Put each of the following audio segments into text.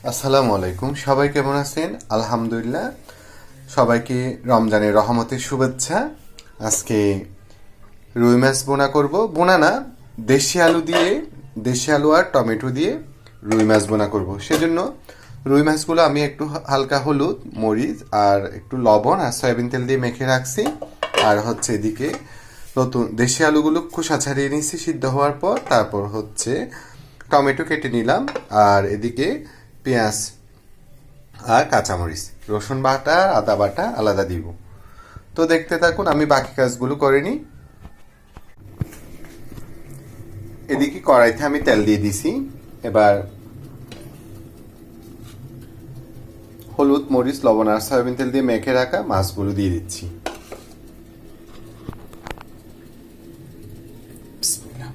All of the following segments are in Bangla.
আসসালামু আলাইকুম, সবাই কেমন আছেন? আলহামদুলিল্লাহ, সবাইকে রমজানের রহমতের শুভেচ্ছা। আজকে রুই মাছ বোনা করব, বোনা না, দেশি আলু দিয়ে, দেশি আলু আর টমেটো দিয়ে রুই মাছ বোনা করব। সেজন্য রুই মাছগুলো আমি একটু হালকা হলুদ, মরিচ আর একটু লবণ আর সয়াবিন তেল দিয়ে মেখে রাখছি। আর হচ্ছে এদিকে নতুন দেশি আলুগুলো খোসা ছাড়িয়ে নিচ্ছি সিদ্ধ হওয়ার পর। তারপর হচ্ছে টমেটো কেটে নিলাম, আর এদিকে পেঁয়াজ আর কাঁচামরিচ, রসুন বাটা আর আদা বাটা আলাদা দিব। তো দেখতে থাকুন, আমি বাকি কাজগুলো করে নিই। এদিকে কড়াইতে আমি তেল দিয়ে দিছি। এবার হলুদ, মরিচ, লবণ আর সয়াবিন তেল দিয়ে মেখে রাখা মাছগুলো দিয়ে দিচ্ছি। বিসমিল্লাহ।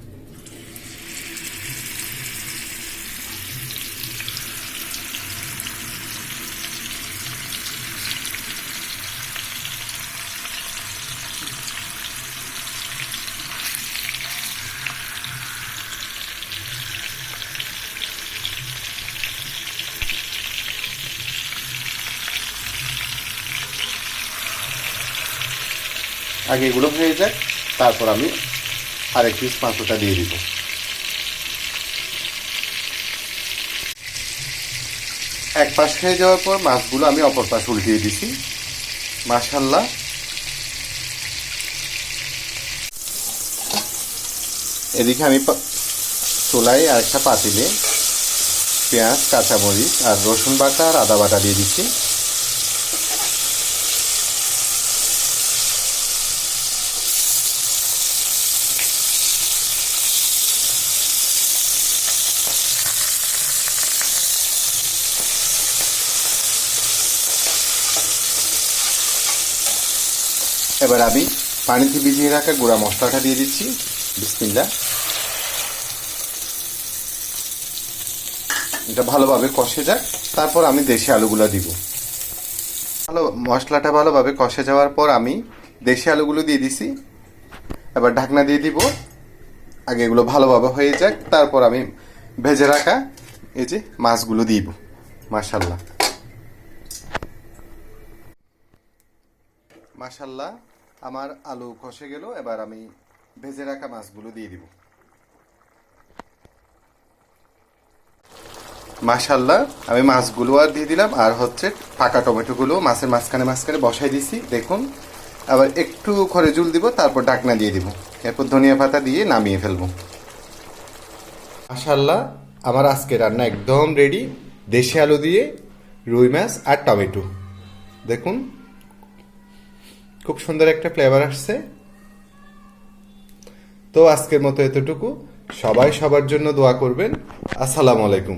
আগে এগুলো হয়ে যাক, তারপর আমি আরেক পিস মাংসটা দিয়ে দিব। এক পাশ হয়ে যাওয়ার পর মাছগুলো আমি অপর পাশ উল্টিয়ে দিছি। মাশাল্লাহ, এদিকে আমি চুলায় আরেকটা পাতিলে পেঁয়াজ, কাঁচামরিচ আর রসুন বাটা আর আদা বাটা দিয়ে দিচ্ছি। এবার আমি পানিতে ভিজিয়ে রাখা গুঁড়া মশলাটা দিয়ে দিচ্ছি। বিসমিল্লাহ। এটা ভালোভাবে কষে যাক, তারপর আমি দেশি আলুগুলো দিব। মশলাটা ভালোভাবে কষে যাওয়ার পর আমি দেশি আলুগুলো দিয়ে দিছি। এবার ঢাকনা দিয়ে দিব, আগে এগুলো ভালোভাবে হয়ে যাক, তারপর আমি ভেজে রাখা এই যে মাছগুলো দিব। মাশাল্লাহ মাশাল্লাহ, আমার আলু কষে গেল। এবার আমি ভেজে রাখা মাছগুলো দিয়ে দিব। মাশাল্লাহ, আমি মাছগুলো আর দিয়ে দিলাম, আর হচ্ছে পাকা টমেটোগুলো মাছের মাঝখানে মাঝখানে বসাই দিছি। দেখুন, আবার একটু করে জল দিব, তারপর ঢাকনা দিয়ে দিব। এরপর ধনিয়া পাতা দিয়ে নামিয়ে ফেলবো। মাশাল্লাহ, আমার আজকে রান্না একদম রেডি। দেশি আলু দিয়ে রুই মাছ আর টমেটো। দেখুন, খুব সুন্দর একটা ফ্লেভার আসছে। তো আজকের মতো এতটুকু। সবাই সবার জন্য দোয়া করবেন। আসসালামু আলাইকুম।